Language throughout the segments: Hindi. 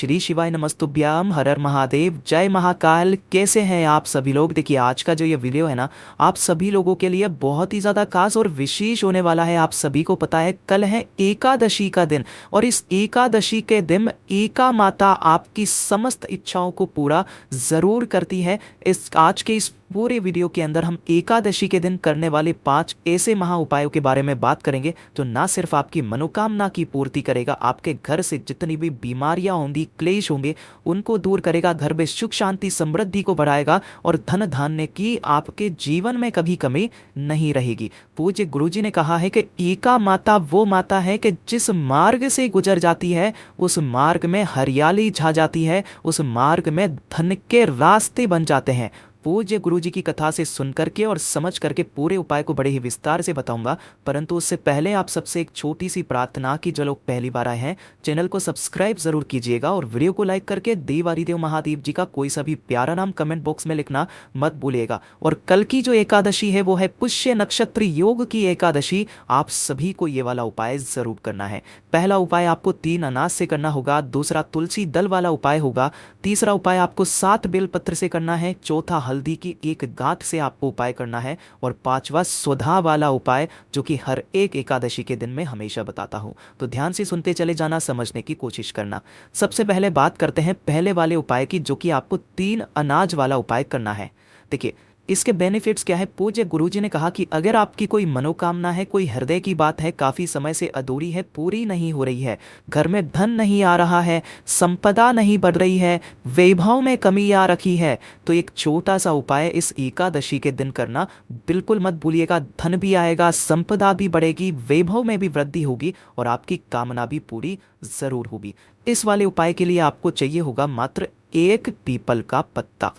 श्री शिवाय नमस्तुभ्याम, हर हर महादेव, जय महाकाल। कैसे हैं आप सभी लोग। देखिए आज का जो ये वीडियो है ना, आप सभी लोगों के लिए बहुत ही ज़्यादा खास और विशेष होने वाला है। आप सभी को पता है कल है एकादशी का दिन, और इस एकादशी के दिन एका माता आपकी समस्त इच्छाओं को पूरा ज़रूर करती है। इस आज के इस पूरे वीडियो के अंदर हम एकादशी के दिन करने वाले 5 ऐसे महा उपायों के बारे में बात करेंगे जो ना सिर्फ आपकी मनोकामना की पूर्ति करेगा, आपके घर से जितनी भी बीमारियां होंगी, क्लेश होंगे, उनको दूर करेगा, घर में सुख शांति समृद्धि को बढ़ाएगा और धन धान्य की आपके जीवन में कभी कमी नहीं रहेगी। पूज्य गुरुजी ने कहा है कि एका माता वो माता है कि जिस मार्ग से गुजर जाती है उस मार्ग में हरियाली छा जाती है, उस मार्ग में धन के रास्ते बन जाते हैं। पूज्य गुरुजी की कथा से सुन करके और समझ करके पूरे उपाय को बड़े ही विस्तार से बताऊंगा, परंतु उससे पहले आप सबसे एक छोटी सी प्रार्थना कि जो लोग पहली बार आए हैं चैनल को सब्सक्राइब जरूर कीजिएगा और वीडियो को लाइक करके देवारिदेव महादेव जी का कोई सा भी प्यारा नाम कमेंट बॉक्स में लिखना मत भूलिएगा। और कल की जो एकादशी है वो है पुष्य नक्षत्र योग की एकादशी। आप सभी को ये वाला उपाय जरूर करना है। पहला उपाय आपको 3 अनाज से करना होगा, दूसरा तुलसी दल वाला उपाय होगा, तीसरा उपाय आपको 7 बेलपत्र से करना है, चौथा हल्दी की 1 गांठ से आपको उपाय करना है, और 5वां स्वधा वाला उपाय जो कि हर एक एकादशी के दिन में हमेशा बताता हूं। तो ध्यान से सुनते चले जाना, समझने की कोशिश करना। सबसे पहले बात करते हैं पहले वाले उपाय की, जो कि आपको 3 अनाज वाला उपाय करना है। देखिए इसके बेनिफिट्स क्या है। पूज्य गुरुजी ने कहा कि अगर आपकी कोई मनोकामना है, कोई हृदय की बात है, काफी समय से अधूरी है, पूरी नहीं हो रही है, घर में धन नहीं आ रहा है, संपदा नहीं बढ़ रही है, वैभव में कमी आ रखी है, तो एक छोटा सा उपाय इस एकादशी के दिन करना बिल्कुल मत भूलिएगा। धन भी आएगा, संपदा भी बढ़ेगी, वैभव में भी वृद्धि होगी और आपकी कामना भी पूरी जरूर होगी। इस वाले उपाय के लिए आपको चाहिए होगा मात्र 1 पीपल का पत्ता।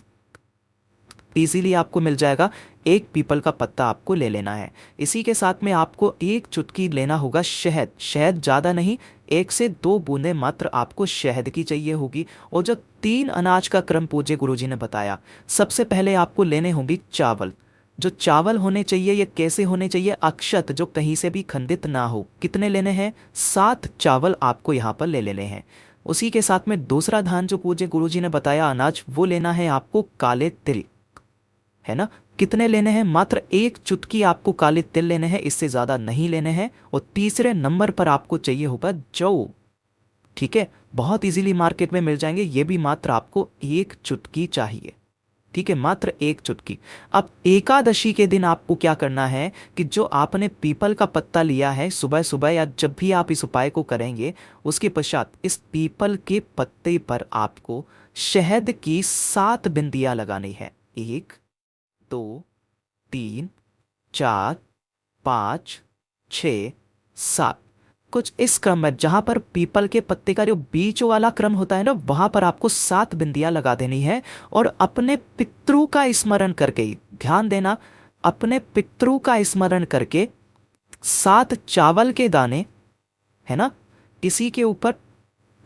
इजीली आपको मिल जाएगा, 1 पीपल का पत्ता आपको ले लेना है। इसी के साथ में आपको 1 चुटकी लेना होगा शहद। शहद ज़्यादा नहीं, 1 से 2 बूंदें मात्र आपको शहद की चाहिए होगी। और जो 3 अनाज का क्रम पूज्य गुरुजी ने बताया, सबसे पहले आपको लेने होंगे चावल। जो चावल होने चाहिए ये कैसे होने चाहिए, अक्षत, जो कहीं से भी खंडित ना हो। कितने लेने हैं, 7 चावल आपको यहाँ पर ले लेने हैं। उसी के साथ में दूसरा धान जो पूज्य गुरुजी ने बताया अनाज, वो लेना है आपको काले तिल, है ना। कितने लेने हैं, मात्र 1 चुटकी आपको काले तिल लेने हैं, इससे ज्यादा नहीं लेने हैं। और तीसरे नंबर पर आपको चाहिए होगा जौ। ठीक है, बहुत इजीली मार्केट में मिल जाएंगे, ये भी मात्र आपको 1 चुटकी चाहिए। ठीक है, मात्र 1 चुटकी। अब एकादशी के दिन आपको क्या करना है कि जो आपने पीपल का पत्ता लिया है, सुबह सुबह या जब भी आप इस उपाय को करेंगे, उसके पश्चात इस पीपल के पत्ते पर आपको शहद की 7 बिंदियां लगानी है। 1 2 3 4 5 6 7, कुछ इस क्रम में, जहां पर पीपल के पत्ते का जो बीच वाला क्रम होता है ना, वहां पर आपको 7 बिंदियां लगा देनी है। और अपने पितरों का स्मरण करके, ध्यान देना, अपने पितरों का स्मरण करके 7 चावल के दाने, है ना, इसी के ऊपर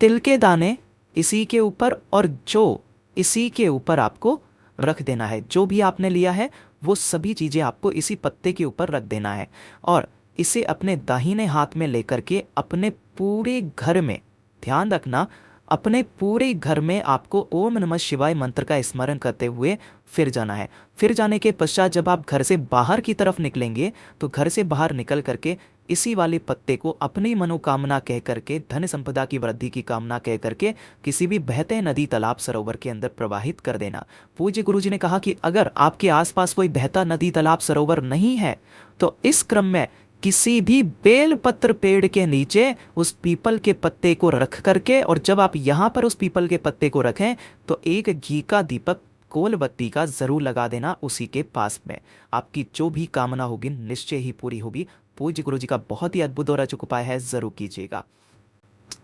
तिल के दाने, इसी के ऊपर, और जो इसी के ऊपर आपको रख देना है। जो भी आपने लिया है वो सभी चीजें आपको इसी पत्ते के ऊपर रख देना है, और इसे अपने दाहिने हाथ में लेकर के अपने पूरे घर में, ध्यान रखना, अपने पूरे घर में आपको ओम नमः शिवाय मंत्र का स्मरण करते हुए फिर जाना है। फिर जाने के पश्चात जब आप घर से बाहर की तरफ निकलेंगे तो घर से बाहर निकल करके इसी वाले पत्ते को अपनी मनोकामना कह करके, धन संपदा की वृद्धि की कामना कह करके किसी भी बहते नदी, तालाब, सरोवर के अंदर प्रवाहित कर देना। पूज्य गुरुजी ने कहा कि अगर आपके आसपास कोई बहता नदी, तालाब, सरोवर नहीं है तो इस क्रम में किसी भी बेलपत्र पेड़ के नीचे उस पीपल के पत्ते को रख करके, और जब आप यहां पर उस पीपल के पत्ते को रखें तो 1 घी का दीपक कोलबत्ती का जरूर लगा देना उसी के पास में। आपकी जो भी कामना होगी निश्चय ही पूरी होगी। पूज्य गुरुजी का बहुत ही अद्भुत और अचूक उपाय है, जरूर कीजिएगा।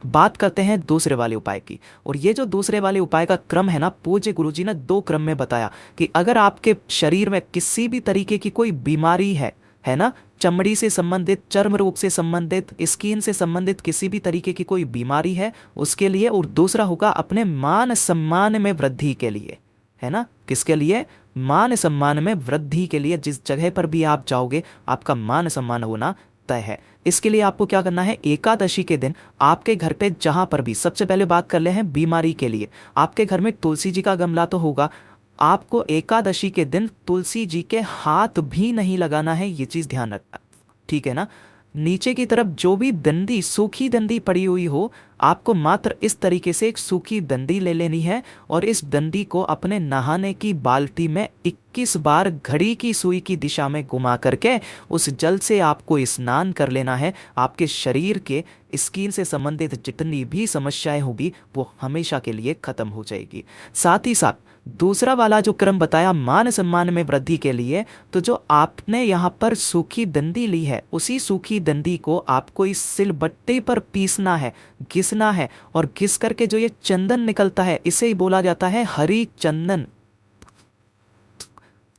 बात करते हैं दूसरे वाले उपाय की, और ये जो दूसरे वाले उपाय का क्रम है ना, पूज्य गुरुजी ने 2 क्रम में बताया कि अगर आपके शरीर में किसी भी तरीके की कोई बीमारी है ना, चमड़ी से संबंधित, चर्म रोग से संबंधित, स्किन से संबंधित किसी भी तरीके की कोई बीमारी है उसके लिए, और दूसरा होगा अपने मान सम्मान में वृद्धि के लिए, है ना। किसके लिए, मान सम्मान में वृद्धि के लिए। जिस जगह पर भी आप जाओगे आपका मान सम्मान होना तय है। इसके लिए आपको क्या करना है, एकादशी के दिन आपके घर पे जहां पर भी, सबसे पहले बात कर ले हैं बीमारी के लिए, आपके घर में तुलसी जी का गमला तो होगा, आपको एकादशी के दिन तुलसी जी के हाथ भी नहीं लगाना है, ये चीज ध्यान रखना, ठीक है ना। नीचे की तरफ जो भी डंडी, सूखी डंडी पड़ी हुई हो, आपको मात्र इस तरीके से एक सूखी डंडी ले लेनी है और इस डंडी को अपने नहाने की बाल्टी में 21 बार घड़ी की सुई की दिशा में घुमा करके उस जल से आपको स्नान कर लेना है। आपके शरीर के स्किन से संबंधित जितनी भी समस्याएं होगी वो हमेशा के लिए खत्म हो जाएगी। साथ ही साथ दूसरा वाला जो क्रम बताया मान सम्मान में वृद्धि के लिए, तो जो आपने यहाँ पर सूखी डंडी ली है उसी सूखी डंडी को आपको इस सिलबट्टे पर पीसना है, घिसना है, और घिस करके जो ये चंदन निकलता है इसे ही बोला जाता है हरी चंदन।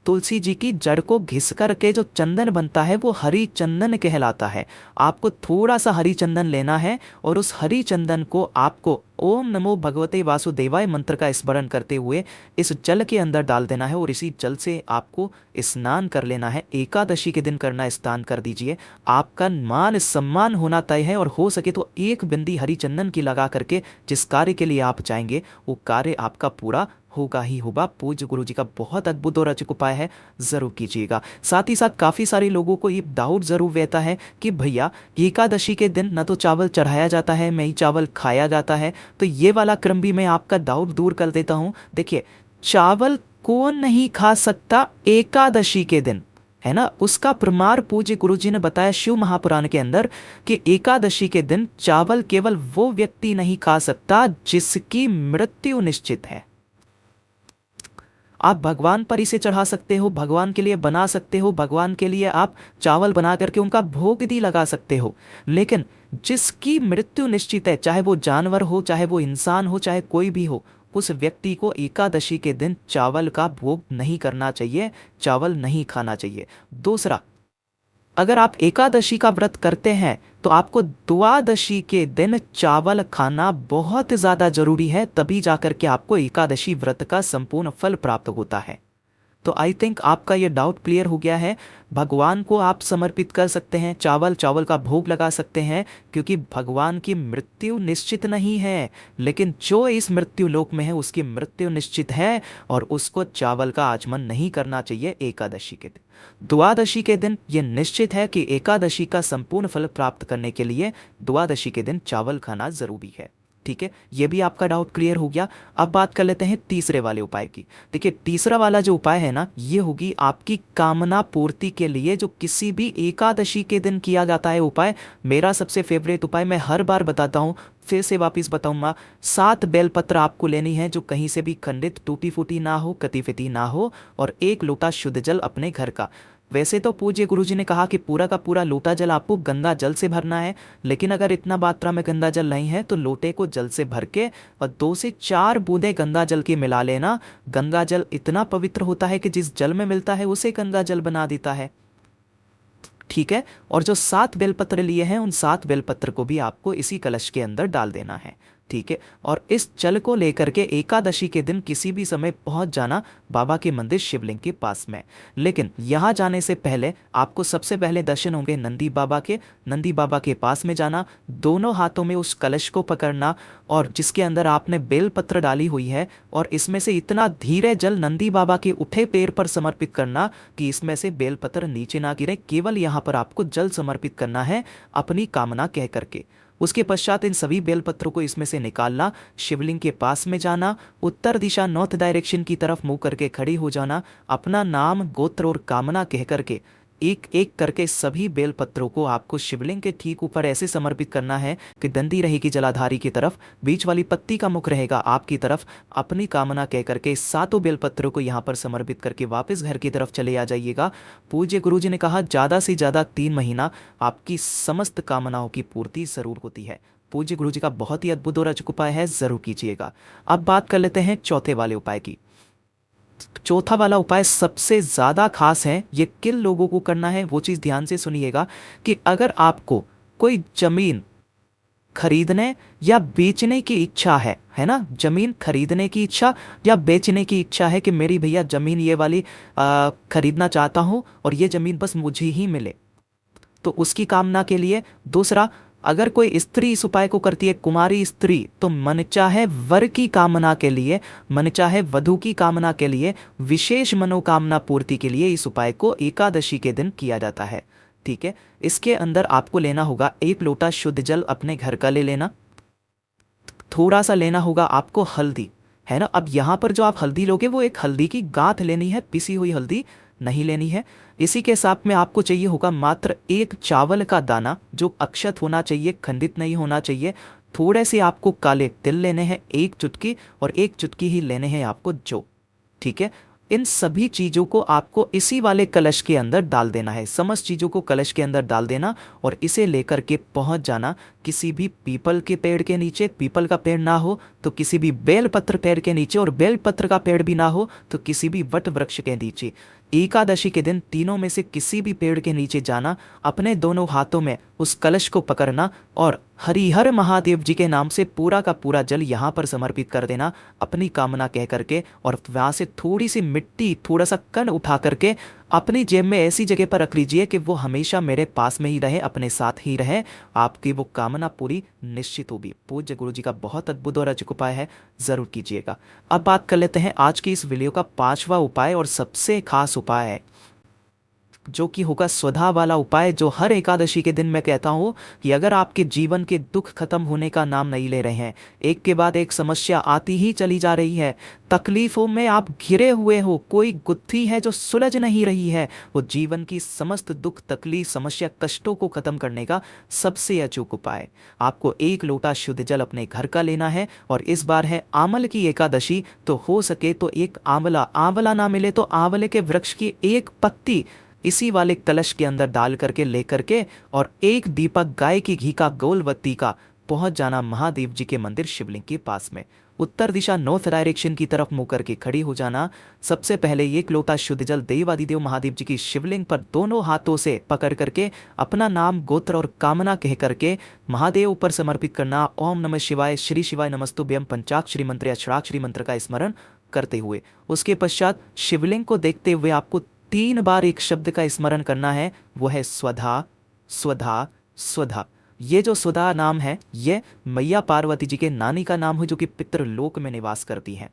तुलसी जी की जड़ को घिस करके जो चंदन बनता है वो हरी चंदन कहलाता है। आपको थोड़ा सा हरी चंदन लेना है और उस हरी चंदन को आपको ओम नमो भगवते वासुदेवाय मंत्र का स्मरण करते हुए इस जल के अंदर डाल देना है और इसी जल से आपको स्नान कर लेना है। एकादशी के दिन करना, स्नान कर दीजिए, आपका मान सम्मान होना तय है। और हो सके तो एक बिंदी हरी चंदन की लगा करके जिस कार्य के लिए आप चाहेंगे वो कार्य आपका पूरा होगा ही होगा। पूज्य गुरु जी का बहुत अद्भुत और अचूक उपाय है, जरूर कीजिएगा। साथ ही साथ काफी सारे लोगों को ये डाउट जरूर रहता है कि भैया एकादशी के दिन न तो चावल चढ़ाया जाता है, न ही चावल खाया जाता है, तो ये वाला क्रम भी मैं आपका डाउट दूर कर देता हूं। देखिए, चावल कौन नहीं खा सकता एकादशी के दिन, है ना। उसका प्रमाण पूज्य गुरु जी ने बताया शिव महापुराण के अंदर कि एकादशी के दिन चावल केवल वो व्यक्ति नहीं खा सकता जिसकी मृत्यु निश्चित है। आप भगवान पर इसे चढ़ा सकते हो, भगवान के लिए बना सकते हो, भगवान के लिए आप चावल बना करके उनका भोग भी लगा सकते हो, लेकिन जिसकी मृत्यु निश्चित है, चाहे वो जानवर हो, चाहे वो इंसान हो, चाहे कोई भी हो, उस व्यक्ति को एकादशी के दिन चावल का भोग नहीं करना चाहिए, चावल नहीं खाना चाहिए। दूसरा, अगर आप एकादशी का व्रत करते हैं तो आपको द्वादशी के दिन चावल खाना बहुत ज्यादा जरूरी है, तभी जाकर के आपको एकादशी व्रत का संपूर्ण फल प्राप्त होता है। तो आई थिंक आपका ये डाउट क्लियर हो गया है। भगवान को आप समर्पित कर सकते हैं, चावल का भोग लगा सकते हैं, क्योंकि भगवान की मृत्यु निश्चित नहीं है, लेकिन जो इस मृत्यु लोक में है उसकी मृत्यु निश्चित है और उसको चावल का आचमन नहीं करना चाहिए एकादशी के दिन। द्वादशी के दिन ये निश्चित है कि एकादशी का संपूर्ण फल प्राप्त करने के लिए द्वादशी के दिन चावल खाना जरूरी है। ठीक है, ये भी आपका डाउट क्लियर हो गया। अब बात कर लेते हैं तीसरे वाले उपाय की। देखिए, तीसरा वाला जो उपाय है ना, ये होगी आपकी कामना पूर्ति के लिए, जो किसी भी एकादशी के दिन किया जाता है उपाय। मेरा सबसे फेवरेट उपाय, मैं हर बार बताता हूँ, फिर से वापिस बताऊंगा। 7 बेलपत्र आपको लेनी है जो कहीं से भी खंडित, टूटी फूटी ना हो, कटी फिटी ना हो, और 1 लोटा शुद्ध जल अपने घर का। वैसे तो पूज्य गुरुजी ने कहा कि पूरा का पूरा लोटा जल आपको गंगा जल से भरना है, लेकिन अगर इतना मात्रा में गंगा जल नहीं है तो लोटे को जल से भर के और 2 से 4 बूंदे गंगा जल की मिला लेना। गंगा जल इतना पवित्र होता है कि जिस जल में मिलता है उसे गंगा जल बना देता है। ठीक है, और जो 7 बेलपत्र लिए हैं उन 7 बेलपत्र को भी आपको इसी कलश के अंदर डाल देना है। ठीक है, और इस जल को लेकर के एकादशी के दिन किसी भी समय पहुंच जाना बाबा के मंदिर शिवलिंग के पास में। लेकिन यहां जाने से पहले आपको सबसे पहले दर्शन होंगे नंदी बाबा के। नंदी बाबा के पास में जाना, दोनों हाथों में उस कलश को पकड़ना और जिसके अंदर आपने बेलपत्र डाली हुई है, और इसमें से इतना धीरे जल नंदी बाबा के उठे पैर पर समर्पित करना कि इसमें से बेलपत्र नीचे ना गिरे। केवल यहाँ पर आपको जल समर्पित करना है अपनी कामना कह करके। उसके पश्चात इन सभी बेलपत्रों को इसमें से निकालना, शिवलिंग के पास में जाना, उत्तर दिशा नॉर्थ डायरेक्शन की तरफ मुंह करके खड़ी हो जाना, अपना नाम, गोत्र और कामना कह करके एक एक करके सभी बेलपत्रों को आपको शिवलिंग के ठीक ऊपर ऐसे समर्पित करना है कि डंडी रहेगी जलाधारी की तरफ, बीच वाली पत्ती का मुख रहेगा आपकी तरफ। अपनी कामना कह करके 7 बेलपत्रों को यहाँ पर समर्पित करके वापस घर की तरफ चले आ जाइएगा। पूज्य गुरुजी ने कहा ज़्यादा से ज़्यादा 3 महीना आपकी समस्त कामनाओं की पूर्ति जरूर होती है। पूज्य गुरुजी का बहुत ही अद्भुत और अचूक उपाय है, जरूर कीजिएगा। अब बात कर लेते हैं चौथे वाले उपाय की। चौथा वाला उपाय सबसे ज्यादा खास है। ये किन लोगों को करना है वो चीज ध्यान से सुनिएगा कि अगर आपको कोई जमीन खरीदने या बेचने की इच्छा है ना, जमीन खरीदने की इच्छा या बेचने की इच्छा है कि मेरी भैया जमीन ये वाली खरीदना चाहता हूं और ये जमीन बस मुझे ही मिले, तो उसकी कामना के लिए। दूसरा, अगर कोई स्त्री इस उपाय को करती है, कुमारी स्त्री, तो मन चाहे वर की कामना के लिए, मन चाहे वधु की कामना के लिए, विशेष मनोकामना पूर्ति के लिए इस उपाय को एकादशी के दिन किया जाता है। ठीक है, इसके अंदर आपको लेना होगा 1 लोटा शुद्ध जल अपने घर का ले लेना। थोड़ा सा लेना होगा आपको हल्दी, है ना। अब यहाँ पर जो आप हल्दी लोगे वो एक हल्दी की गांठ लेनी है, पिसी हुई हल्दी नहीं लेनी है। इसी के साथ में आपको चाहिए होगा मात्र 1 चावल का दाना, जो अक्षत होना चाहिए, खंडित नहीं होना चाहिए। थोड़े से आपको काले तिल लेने हैं 1 चुटकी, और 1 चुटकी ही लेने हैं आपको जौ। ठीक है, इन सभी चीज़ों को आपको इसी वाले कलश के अंदर डाल देना है। समस्त चीज़ों को कलश के अंदर डाल देना और इसे लेकर के पहुंच जाना किसी भी पीपल के पेड़ के नीचे। पीपल का पेड़ ना हो तो किसी भी बेलपत्र पेड़ के नीचे, और बेलपत्र का पेड़ भी ना हो तो किसी भी वट वृक्ष के नीचे। एकादशी के दिन तीनों में से किसी भी पेड़ के नीचे जाना, अपने दोनों हाथों में उस कलश को पकड़ना और हरिहर महादेव जी के नाम से पूरा का पूरा जल यहाँ पर समर्पित कर देना अपनी कामना कह करके। और वहाँ से थोड़ी सी मिट्टी, थोड़ा सा कण उठा करके अपनी जेब में ऐसी जगह पर रख लीजिए कि वो हमेशा मेरे पास में ही रहे, अपने साथ ही रहे। आपकी वो कामना पूरी निश्चित होगी। पूज्य गुरु जी का बहुत अद्भुत और अचूक उपाय है, ज़रूर कीजिएगा। अब बात कर लेते हैं आज की इस वीडियो का 5वां उपाय और सबसे खास उपाय है, जो कि होगा स्वधा वाला उपाय, जो हर एकादशी के दिन मैं कहता हूँ कि अगर आपके जीवन के दुख खत्म होने का नाम नहीं ले रहे हैं, एक के बाद एक समस्या आती ही चली जा रही है, तकलीफों में आप घिरे हुए हो, कोई गुत्थी है जो सुलझ नहीं रही है, वो जीवन की समस्त दुख तकलीफ समस्या कष्टों को खत्म करने का सबसे अचूक उपाय। आपको 1 लोटा शुद्ध जल अपने घर का लेना है, और इस बार है आंवल की एकादशी, तो हो सके तो 1 आंवला, आंवला ना मिले तो आंवले के वृक्ष की 1 पत्ती इसी वाले कलश के अंदर डाल करके लेकर के, और 1 दीपक गाय की घी का गोलबत्ती का पहुंच जाना महादेव जी के मंदिर शिवलिंग के पास में। उत्तर दिशा नॉर्थ डायरेक्शन की तरफ मुंह करके खड़ी हो जाना। सबसे पहले 1 लोटा शुद्ध जल देवादिदेव महादेव जी की शिवलिंग पर दोनों हाथों से पकड़ करके अपना नाम, गोत्र और कामना कह करके महादेव ऊपर समर्पित करना। ओम नमः शिवाय, श्री शिवाय नमस्तुभ्यम पंचाक्षरी मंत्र या षडाक्षरी मंत्र का स्मरण करते हुए, उसके पश्चात शिवलिंग को देखते हुए आपको 3 बार एक शब्द का स्मरण करना है, वो है स्वधा स्वधा स्वधा। ये जो स्वधा नाम है, ये मैया पार्वती जी के नानी का नाम है, जो कि पितृलोक में निवास करती हैं।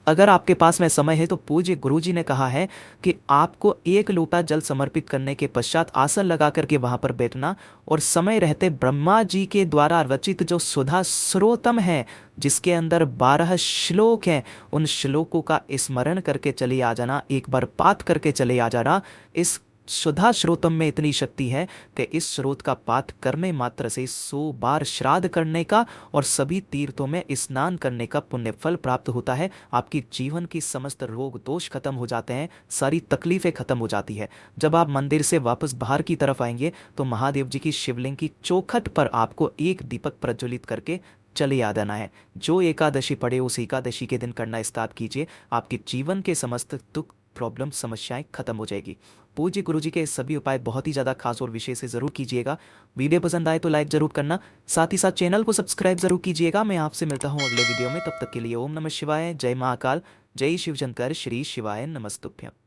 अगर आपके पास में समय है तो पूज्य गुरुजी ने कहा है कि आपको 1 लोटा जल समर्पित करने के पश्चात आसन लगा करके वहां पर बैठना, और समय रहते ब्रह्मा जी के द्वारा रचित जो सुधा स्रोतम है, जिसके अंदर 12 श्लोक हैं, उन श्लोकों का स्मरण करके चले आ जाना, एक बार पाठ करके चले आ जाना। इस सुधा स्रोतम में इतनी शक्ति है कि इस स्रोत का पाठ करने मात्र से 100 बार श्राद्ध करने का और सभी तीर्थों में स्नान करने का पुण्य फल प्राप्त होता है। आपकी जीवन की समस्त रोग दोष खत्म हो जाते हैं, सारी तकलीफें खत्म हो जाती है। जब आप मंदिर से वापस बाहर की तरफ आएंगे तो महादेव जी की शिवलिंग की चौखट पर आपको 1 दीपक प्रज्वलित करके चले याद आना है। जो एकादशी पड़े उस एकादशी के दिन करना स्टार्ट कीजिए, आपके जीवन के समस्त दुख प्रॉब्लम समस्याएं खत्म हो जाएगी। पूज्य गुरुजी के सभी उपाय बहुत ही ज़्यादा खास और विशेष से ज़रूर कीजिएगा। वीडियो पसंद आए तो लाइक ज़रूर करना, साथ ही साथ चैनल को सब्सक्राइब ज़रूर कीजिएगा। मैं आपसे मिलता हूँ अगले वीडियो में, तब तक के लिए ओम नमः शिवाय, जय महाकाल, जय शिवशंकर, श्री शिवाय नमस्तुभ्यं।